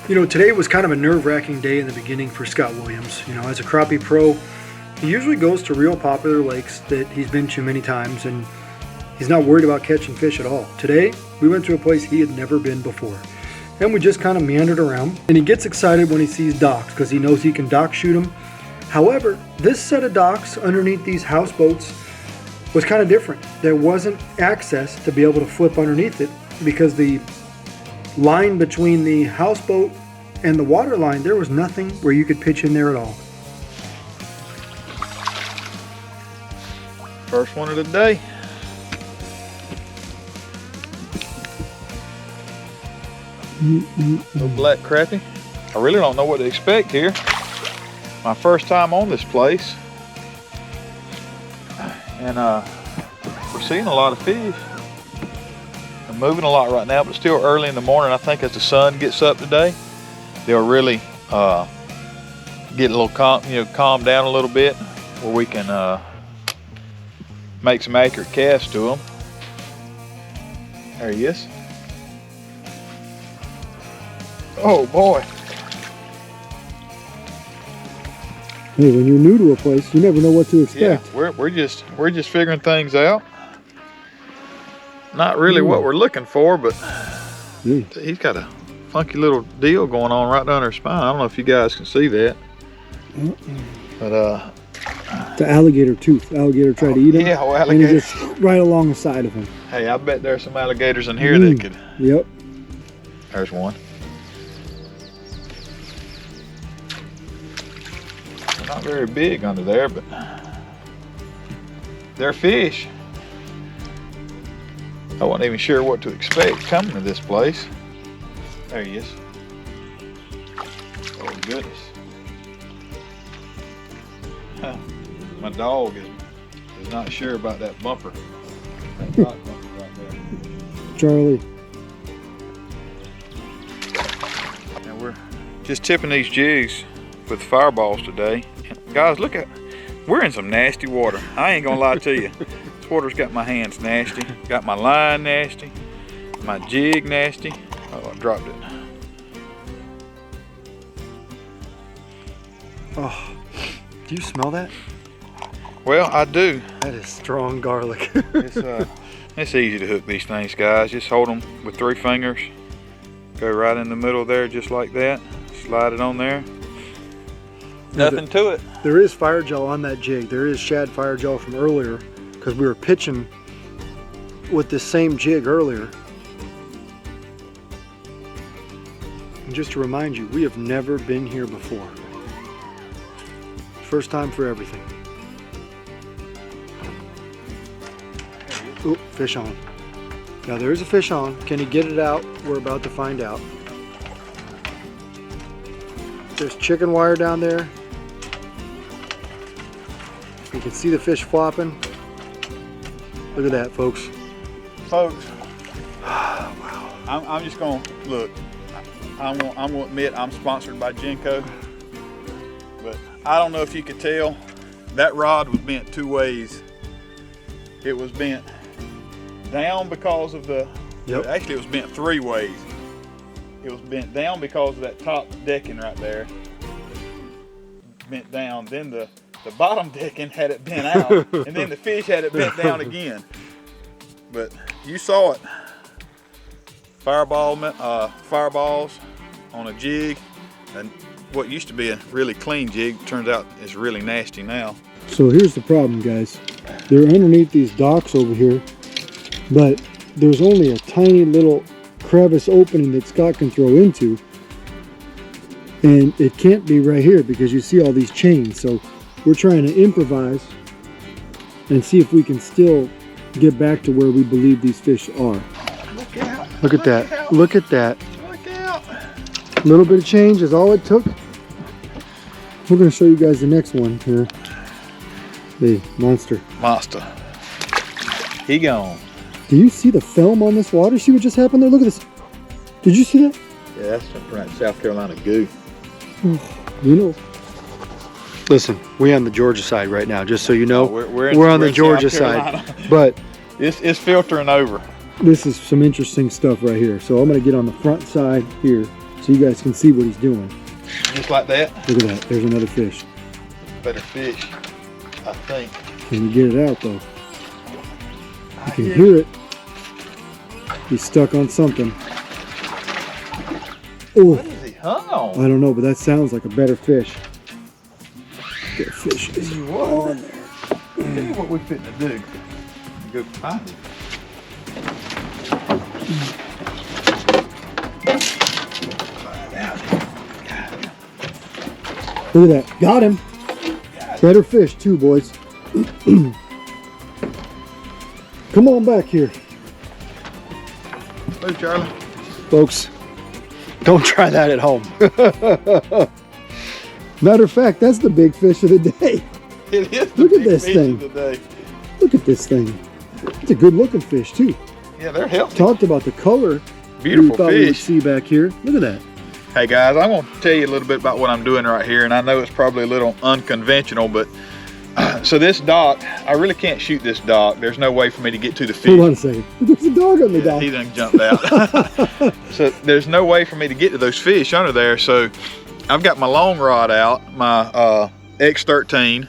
You know, today was kind of a nerve-wracking day in the beginning for Scott Williams. You know, as a crappie pro, he usually goes to real popular lakes that he's been to many times, and he's not worried about catching fish at all. Today, we went to a place he had never been before, and we just kind of meandered around. And he gets excited when he sees docks because he knows he can dock shoot them. However, this set of docks underneath these houseboats was kind of different. There wasn't access to be able to flip underneath it because the line between the houseboat and the water line, there was nothing where you could pitch in there at all. First one of the day. Little black crappie. I really don't know what to expect here. My first time on this place. And we're seeing a lot of fish. They're moving a lot right now, but still early in the morning. I think as the sun gets up today, they'll really get a little calm down a little bit, where we can make some accurate casts to them. There he is. Oh boy. Hey, when you're new to a place, you never know what to expect. Yeah, we're just figuring things out. Not really what we're looking for, but he's got a funky little deal going on right down her spine. I don't know if you guys can see that. But the alligator tooth. Alligator tried to eat him. Yeah, well, alligator. And he's just right along the side of him. Hey, I bet there's some alligators in here that could. Yep. There's one. They're not very big under there, but they're fish. I wasn't even sure what to expect coming to this place. There he is. Oh goodness. My dog is not sure about that bumper. That rock bumper right there. Charlie. And we're just tipping these jigs with fireballs today. And guys, look at, we're in some nasty water. I ain't gonna lie to you. This water's got my hands nasty, got my line nasty, my jig nasty. Oh, I dropped it. Oh, do you smell that? Well, I do. That is strong garlic. It's easy to hook these things, guys. Just hold them with 3 fingers. Go right in the middle there, just like that. Slide it on there. Nothing to it. There is fire gel on that jig. There is shad fire gel from earlier because we were pitching with this same jig earlier. And just to remind you, we have never been here before. First time for everything. Oop, fish on. Now there is a fish on. Can he get it out? We're about to find out. There's chicken wire down there. You can see the fish flopping. Look at that, folks. Folks, Wow. I'm just gonna look. I'm gonna admit I'm sponsored by Genco, but I don't know if you could tell. That rod was bent 2 ways. It was bent down because of the. Yep. Actually, it was bent 3 ways. It was bent down because of that top decking right there. Bent down. Then the bottom decking had it bent out, and then the fish had it bent down again. But you saw it. Fireballs on a jig, and what used to be a really clean jig turns out is really nasty now. So here's the problem, guys. They're underneath these docks over here, but there's only a tiny little crevice opening that Scott can throw into, and it can't be right here because you see all these chains. So we're trying to improvise and see if we can still get back to where we believe these fish are. Look out! Look at that! Out. Look at that! Look out! A little bit of change is all it took. We're going to show you guys the next one here. The monster. Monster. He gone. Do you see the film on this water? See what just happened there? Look at this. Did you see that? Yeah, that's some right South Carolina goo. You know. Listen, we're on the Georgia side right now, just so you know. We're on the Georgia side. But it's filtering over. this is some interesting stuff right here. So I'm going to get on the front side here so you guys can see what he's doing. Just like that. Look at that. There's another fish. Better fish, I think. Can you get it out though? You can hear it. He's stuck on something. Oh, What is he hung on? I don't know, but that sounds like a better fish. That fish is on there. Tell you what we fitting to do. Go find it. Look at that. Got him. Better fish too, boys. Come on back here. Hey, Charlie. Folks, don't try that at home. Matter of fact, that's the big fish of the day. It is the Look at big this fish thing. of the day. Look at this thing. It's a good looking fish too. Yeah, they're healthy. Talked about the color. Beautiful we thought we would fish. see back here. Look at that. Hey guys, I want to tell you a little bit about what I'm doing right here, and I know it's probably a little unconventional, but so this dock, I really can't shoot this dock. There's no way for me to get to the fish. Hold on a second. There's a dog on the dock. He done jumped out. So there's no way for me to get to those fish under there. So I've got my long rod out, my X13.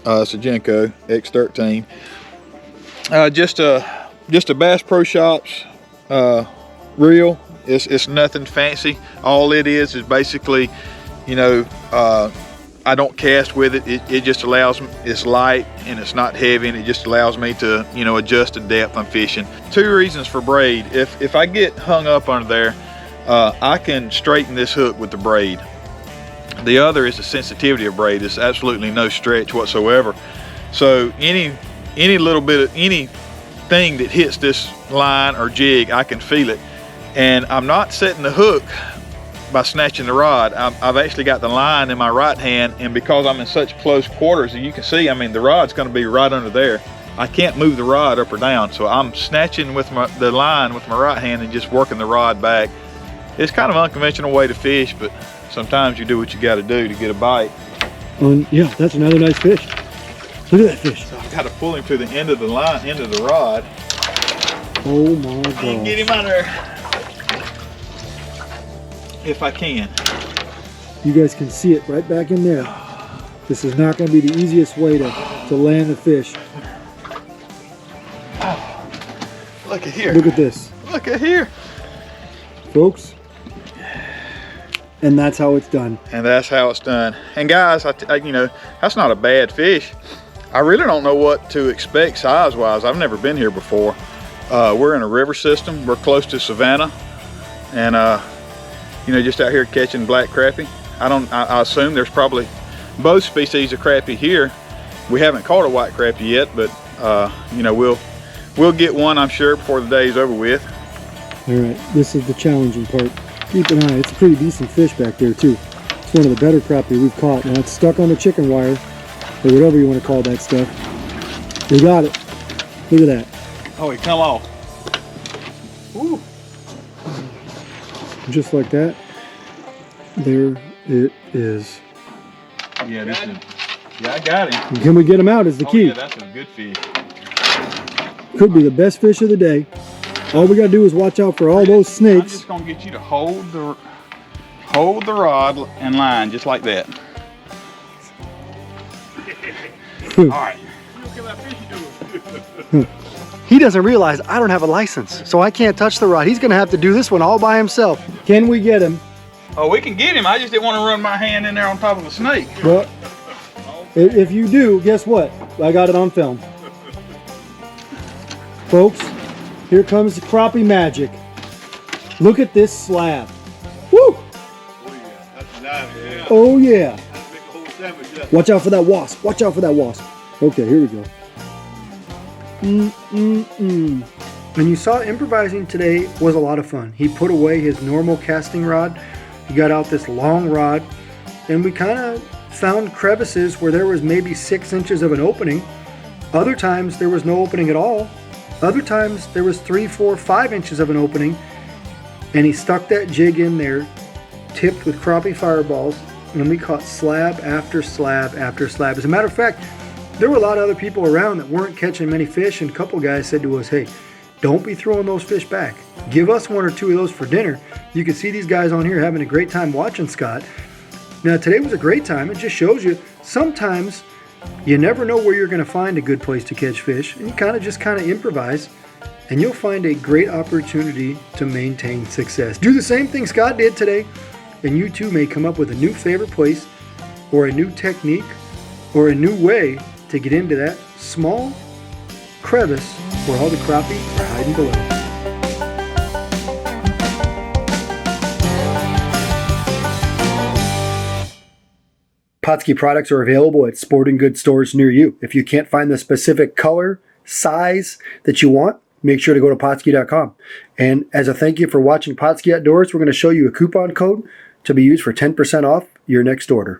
It's a Genco X13. Just a Bass Pro Shops reel. It's nothing fancy. All it is basically, you know, I don't cast with it. It just allows me, it's light and it's not heavy, and it just allows me to, you know, adjust the depth I'm fishing. Two reasons for braid. If I get hung up under there, I can straighten this hook with the braid. The other is the sensitivity of braid. It's absolutely no stretch whatsoever. So any little bit of anything that hits this line or jig, I can feel it. And I'm not setting the hook by snatching the rod. I've actually got the line in my right hand, and because I'm in such close quarters, you can see, I mean, the rod's going to be right under there. I can't move the rod up or down, so I'm snatching with the line with my right hand and just working the rod back. It's kind of an unconventional way to fish, but sometimes you do what you got to do to get a bite. Yeah, that's another nice fish. Look at that fish. So I've got to pull him to the end of the line, end of the rod. Oh my God. And get him out of there. If I can. You guys can see it right back in there. This is not going to be the easiest way to land the fish. Look at here. Look at this. Look at here. Folks. And that's how it's done. And that's how it's done. And guys, you know, that's not a bad fish. I really don't know what to expect size-wise. I've never been here before. We're in a river system. We're close to Savannah. And you know, just out here catching black crappie. I assume there's probably both species of crappie here. We haven't caught a white crappie yet, but you know, we'll get one, I'm sure, before the day's over with. All right, this is the challenging part. Keep an eye. It's a pretty decent fish back there too. It's one of the better crappie we've caught. Now it's stuck on the chicken wire, or whatever you want to call that stuff. We got it. Look at that. Oh, he come off. Ooh. Just like that. There it is. Yeah, this is. Yeah, I got him. And can we get him out is the key. Yeah, that's a good fish. Could be the best fish of the day. All we gotta do is watch out for all those I'm snakes. just gonna get you to hold the rod and line just like that. All right. He doesn't realize I don't have a license, so I can't touch the rod. He's gonna have to do this one all by himself. Can we get him? Oh, we can get him. I just didn't want to run my hand in there on top of a snake. Well, if you do, guess what? I got it on film. Folks, here comes the crappie magic. Look at this slab. Woo! Oh yeah, that's nice. Yeah. Oh yeah. That's a big whole sandwich, yeah. Watch out for that wasp. Watch out for that wasp. Okay, here we go. And you saw improvising today was a lot of fun. He put away his normal casting rod. He got out this long rod, and we kind of found crevices where there was maybe 6 inches of an opening. Other times there was no opening at all. Other times there was 3, 4, 5 inches of an opening, and he stuck that jig in there, tipped with crappie fireballs, and we caught slab after slab after slab. As a matter of fact, there were a lot of other people around that weren't catching many fish, and a couple guys said to us, hey, don't be throwing those fish back. Give us one or two of those for dinner. You can see these guys on here having a great time watching Scott. Now today was a great time. It just shows you sometimes you never know where you're going to find a good place to catch fish, and you kind of improvise, and you'll find a great opportunity to maintain success. Do the same thing Scott did today, and you too may come up with a new favorite place or a new technique or a new way to get into that small crevice where all the crappie are hiding below. Pautzke products are available at sporting goods stores near you. If you can't find the specific color, size that you want, make sure to go to Pautzke.com. And as a thank you for watching Pautzke Outdoors, we're going to show you a coupon code to be used for 10% off your next order.